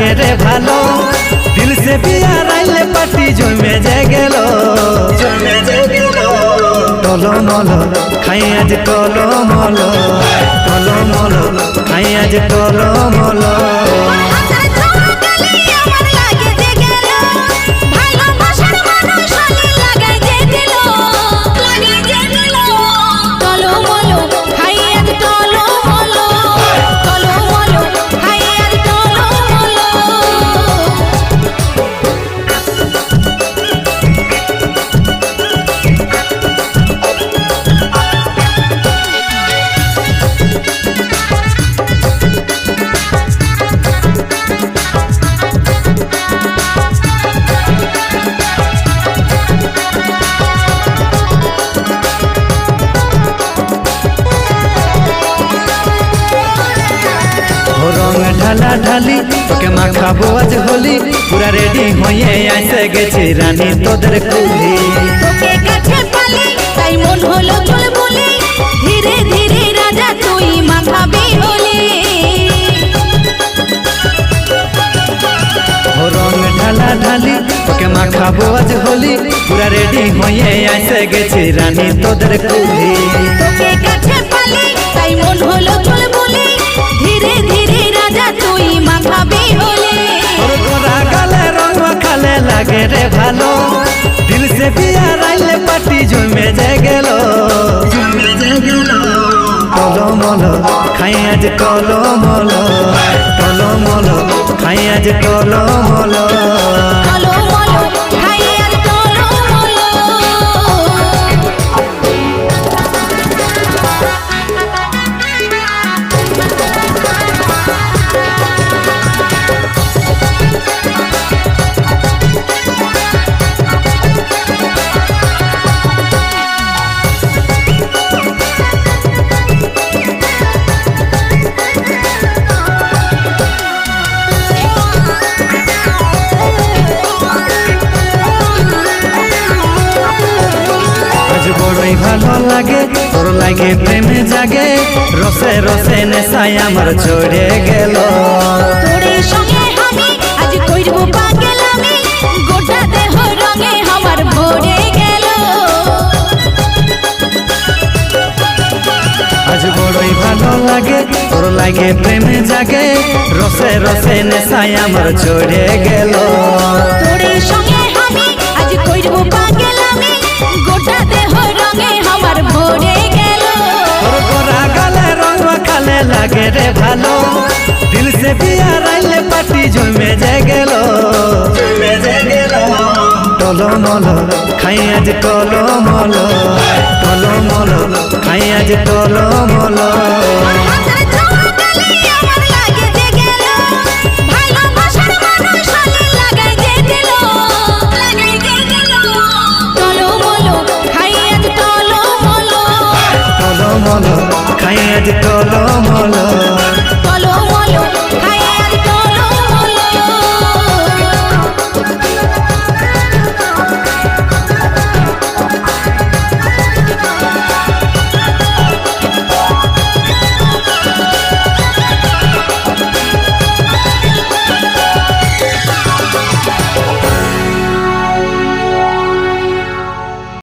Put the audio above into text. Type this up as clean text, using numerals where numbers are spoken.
লাগে রে ভালো দিল সে বিয়ার আইলে পাটি জমে যে গেল টলমল খাই আজ টলমল টলমল খাই আজ টলমল ঢালা ঢালি তোকে মাখাবো আজ হোলি পুরা রেডি হয়ে আইসে গেছি রানী তোদের কুলি তোকে কাছে পালি তাই মন হলো চল বলি ধীরে ধীরে রাজা তুই মাখাবি হোলি রং ঢালা ঢালি তোকে মাখাবো আজ হোলি পুরা রেডি হয়ে আইসে গেছি রানী তোদের কুলি তোকে কাছে পালি তাই মন হলো চল বলি ধীরে ধীরে রাজা তুই মাখাবি হোলি তোরা গালে রং মাখালে লাগে রে ভালো দিল সে বিয়ার আইলে পাটি জমে যে গেল টলমল খাই আজ টলমল টলমল খাই আজ টলমল বড়ই ভালো লাগে তোর লাগে প্রেমে জাগে রসে রসে নেশায় আমার চড়ে গেল তোরে সঙ্গে আমি আজ কইরব পাগলামি গোটা দেহ রঙে আমার ভরে গেল আজ বড়ই ভালো লাগে তোর লাগে প্রেমে জাগে রসে রসে নেশায় আমার চড়ে গেল তোরে সঙ্গে আমি আজ কইরব পাগলামি গোটা দেহ রঙে আমার ভরে গেল তোর গোরা গালে রং মাখালে লাগে রে ভালো দিল সে বিয়ার আইলে পাটি জমে যে গেল টলমল খাই আজ টলমল টলমল খাই আজ টলমল